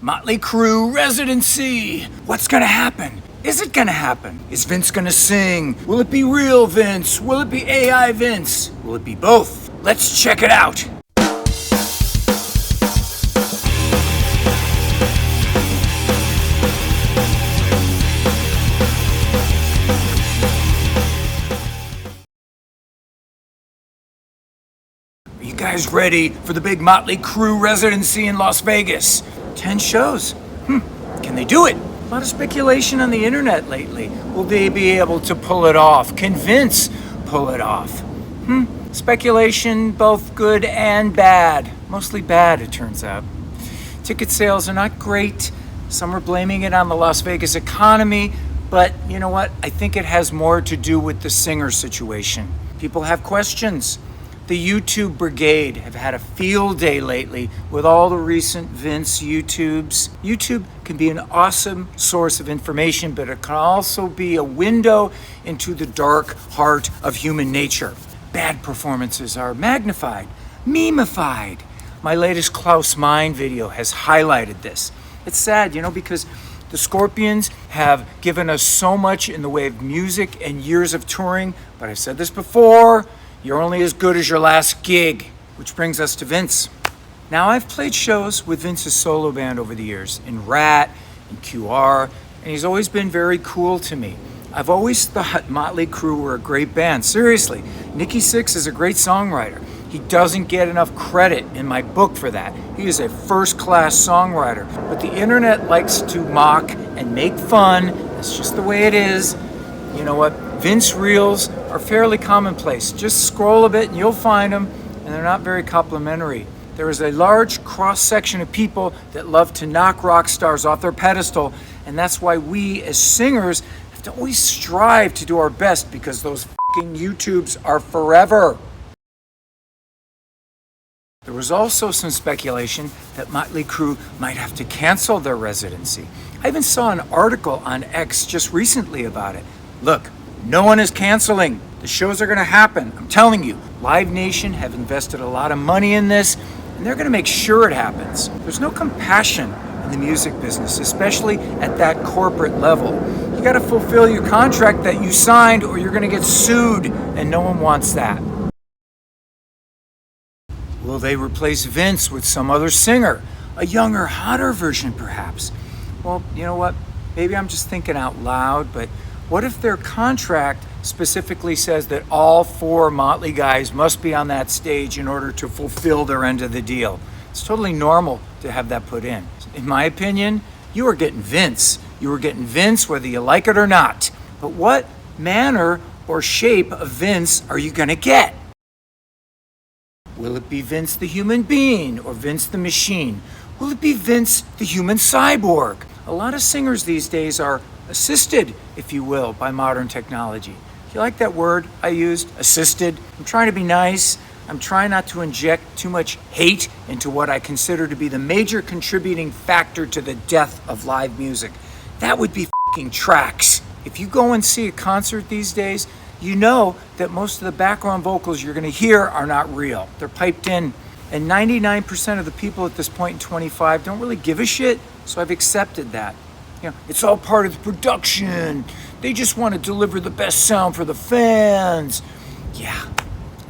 Motley Crue Residency. What's gonna happen? Is it gonna happen? Is Vince gonna sing? Will it be real Vince? Will it be AI Vince? Will it be both? Let's check it out. Are you guys ready for the big Motley Crue Residency in Las Vegas? 10 shows. Can they do it? A lot of speculation on the internet lately. Will they be able to pull it off? Can Vince pull it off? Speculation, both good and bad. Mostly bad, it turns out. Ticket sales are not great. Some are blaming it on the Las Vegas economy, but you know what? I think it has more to do with the singer situation. People have questions. The YouTube brigade have had a field day lately with all the recent Vince YouTubes. YouTube can be an awesome source of information, but it can also be a window into the dark heart of human nature. Bad performances are magnified, memified. My latest Klaus Meine video has highlighted this. It's sad, because the Scorpions have given us so much in the way of music and years of touring, but I've said this before, you're only as good as your last gig, which brings us to Vince. Now, I've played shows with Vince's solo band over the years, in Rat, in QR, and he's always been very cool to me. I've always thought Motley Crue were a great band. Seriously, Nikki Sixx is a great songwriter. He doesn't get enough credit in my book for that. He is a first-class songwriter, but the internet likes to mock and make fun. That's just the way it is. You know what? Vince reels are fairly commonplace. Just scroll a bit and you'll find them, and they're not very complimentary. There is a large cross-section of people that love to knock rock stars off their pedestal, and that's why we as singers have to always strive to do our best, because those fucking YouTubes are forever. There was also some speculation that Motley Crue might have to cancel their residency. I even saw an article on X just recently about it. Look, no one is canceling. The shows are going to happen. I'm telling you, Live Nation have invested a lot of money in this, and they're going to make sure it happens. There's no compassion in the music business, especially at that corporate level. You got to fulfill your contract that you signed, or you're going to get sued, and no one wants that. Will they replace Vince with some other singer? A younger, hotter version, perhaps? Well, you know what? Maybe I'm just thinking out loud, but what if their contract specifically says that all 4 Motley guys must be on that stage in order to fulfill their end of the deal? It's totally normal to have that put in. In my opinion, you are getting Vince. You are getting Vince whether you like it or not. But what manner or shape of Vince are you going to get? Will it be Vince the human being or Vince the machine? Will it be Vince the human cyborg? A lot of singers these days are assisted, if you will, by modern technology. Do you like that word I used, assisted? I'm trying to be nice. I'm trying not to inject too much hate into what I consider to be the major contributing factor to the death of live music. That would be fucking tracks. If you go and see a concert these days, you know that most of the background vocals you're going to hear are not real. They're piped in. And 99% of the people at this point in 25 don't really give a shit, so I've accepted that. It's all part of the production. They just want to deliver the best sound for the fans. Yeah.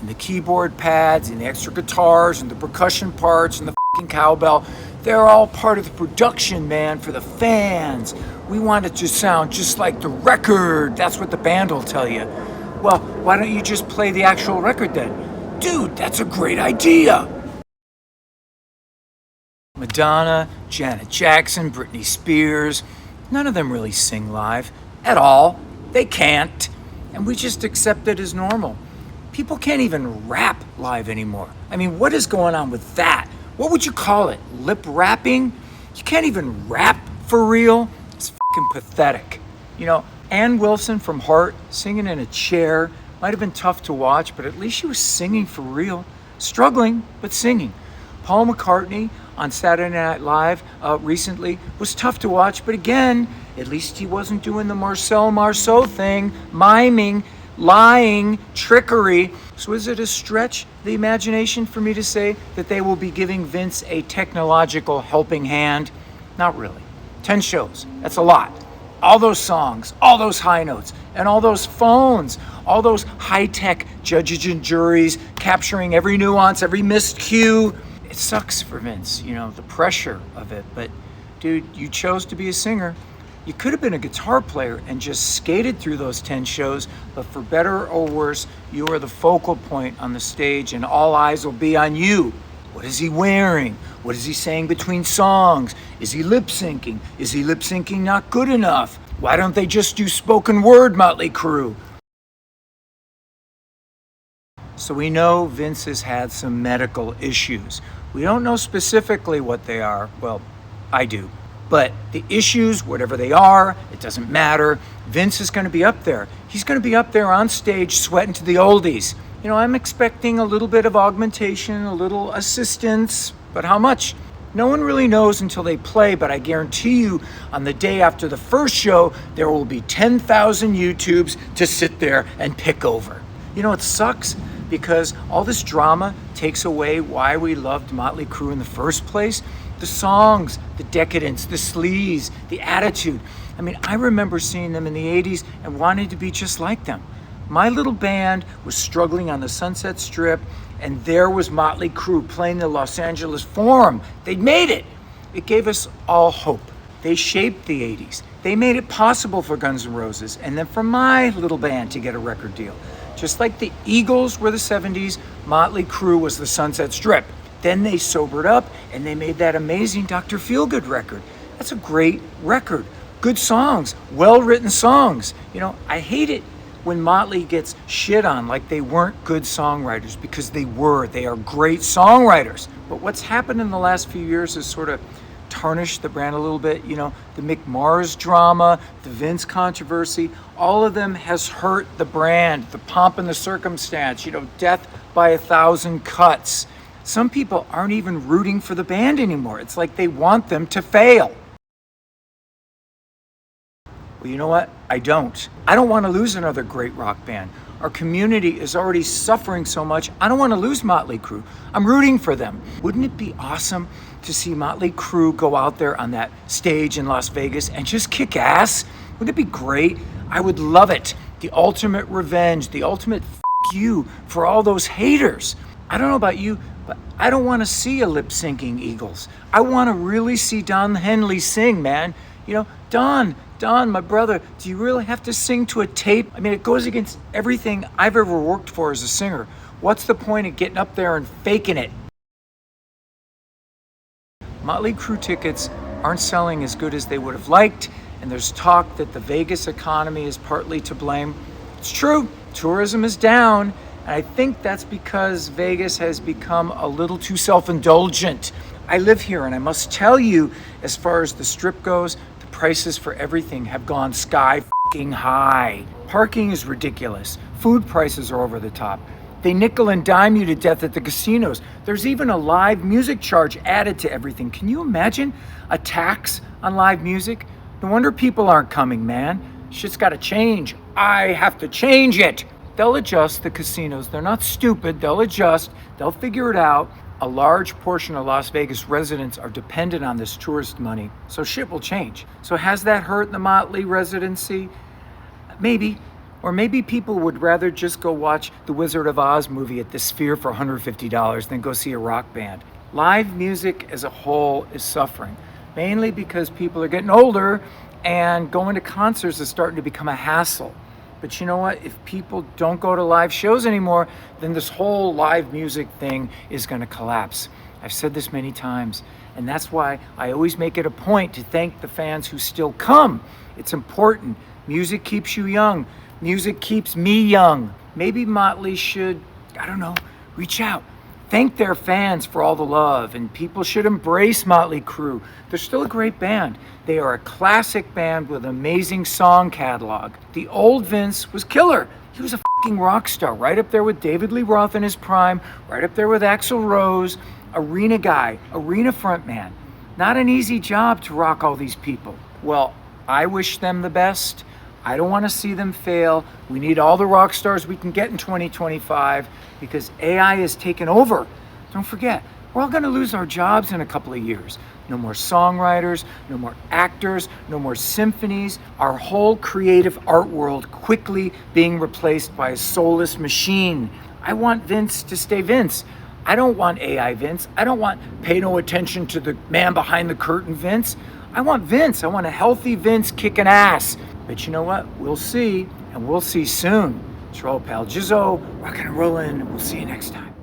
And the keyboard pads and the extra guitars and the percussion parts and the fucking cowbell, they're all part of the production, man, for the fans. We want it to sound just like the record. That's what the band will tell you. Well, why don't you just play the actual record then? Dude, that's a great idea. Madonna, Janet Jackson, Britney Spears, none of them really sing live at all. They can't. And we just accept it as normal. People can't even rap live anymore. I mean, what is going on with that? What would you call it? Lip rapping? You can't even rap for real? It's fucking pathetic. Ann Wilson from Heart singing in a chair might have been tough to watch, but at least she was singing for real. Struggling, but singing. Paul McCartney on Saturday Night Live recently was tough to watch, but again, at least he wasn't doing the Marcel Marceau thing, miming, lying, trickery. So is it a stretch, the imagination, for me to say that they will be giving Vince a technological helping hand? Not really. 10 shows, that's a lot. All those songs, all those high notes, and all those phones, all those high-tech judges and juries capturing every nuance, every missed cue. It sucks for Vince, the pressure of it. But dude, you chose to be a singer. You could have been a guitar player and just skated through those 10 shows, but for better or worse, you are the focal point on the stage and all eyes will be on you. What is he wearing? What is he saying between songs? Is he lip syncing? Is he lip syncing not good enough? Why don't they just do spoken word, Motley Crue? So we know Vince has had some medical issues. We don't know specifically what they are. Well, I do. But the issues, whatever they are, it doesn't matter. Vince is going to be up there. He's going to be up there on stage sweating to the oldies. I'm expecting a little bit of augmentation, a little assistance, but how much? No one really knows until they play, but I guarantee you on the day after the first show, there will be 10,000 YouTubes to sit there and pick over. It sucks because all this drama takes away why we loved Motley Crue in the first place. The songs, the decadence, the sleaze, the attitude. I remember seeing them in the 80s and wanting to be just like them. My little band was struggling on the Sunset Strip, and there was Motley Crue playing the Los Angeles Forum. They'd made it. It gave us all hope. They shaped the 80s. They made it possible for Guns N' Roses, and then for my little band to get a record deal. Just like the Eagles were the 70s, Motley Crue was the Sunset Strip. Then they sobered up, and they made that amazing Dr. Feelgood record. That's a great record. Good songs, well-written songs. I hate it when Motley gets shit on like they weren't good songwriters, because they were. They are great songwriters. But what's happened in the last few years is sort of tarnished the brand a little bit. The Mick Mars drama, the Vince controversy, all of them has hurt the brand. The pomp and the circumstance, death by 1,000 cuts. Some people aren't even rooting for the band anymore. It's like they want them to fail. Well, you know what? I don't want to lose another great rock band. Our community is already suffering so much. I don't want to lose Motley Crue. I'm rooting for them. Wouldn't it be awesome to see Motley Crue go out there on that stage in Las Vegas and just kick ass? Wouldn't it be great? I would love it. The ultimate revenge, the ultimate you for all those haters. I don't know about you, but I don't want to see a lip-syncing Eagles. I want to really see Don Henley sing, man. Don, my brother, do you really have to sing to a tape? It goes against everything I've ever worked for as a singer. What's the point of getting up there and faking it? Motley Crue tickets aren't selling as good as they would have liked, and there's talk that the Vegas economy is partly to blame. It's true, tourism is down, and I think that's because Vegas has become a little too self-indulgent. I live here, and I must tell you, as far as the Strip goes, the prices for everything have gone sky fucking high. Parking is ridiculous. Food prices are over the top. They nickel and dime you to death at the casinos. There's even a live music charge added to everything. Can you imagine a tax on live music? No wonder people aren't coming, man. Shit's gotta change. I have to change it. They'll adjust, the casinos. They're not stupid. They'll adjust. They'll figure it out. A large portion of Las Vegas residents are dependent on this tourist money, so shit will change. So has that hurt the Motley residency? Maybe. Or maybe people would rather just go watch the Wizard of Oz movie at the Sphere for $150 than go see a rock band. Live music as a whole is suffering, mainly because people are getting older and going to concerts is starting to become a hassle. But you know what? If people don't go to live shows anymore, then this whole live music thing is going to collapse. I've said this many times, and that's why I always make it a point to thank the fans who still come. It's important. Music keeps you young. Music keeps me young. Maybe Motley should, reach out. Thank their fans for all the love, and people should embrace Motley Crue. They're still a great band. They are a classic band with an amazing song catalog. The old Vince was killer. He was a fucking rock star, right up there with David Lee Roth in his prime, right up there with Axl Rose, arena guy, arena frontman. Not an easy job to rock all these people. Well, I wish them the best. I don't want to see them fail. We need all the rock stars we can get in 2025 because AI has taken over. Don't forget, We're all gonna lose our jobs in a couple of years. No more songwriters, no more actors, no more symphonies. Our whole creative art world quickly being replaced by a soulless machine. I want Vince to stay Vince. I don't want AI Vince. I don't want pay no attention to the man behind the curtain Vince. I want Vince. I want a healthy Vince kicking ass. But you know what? We'll see, and we'll see soon. It's your old pal Jizzo, rockin' and rollin'. We'll see you next time.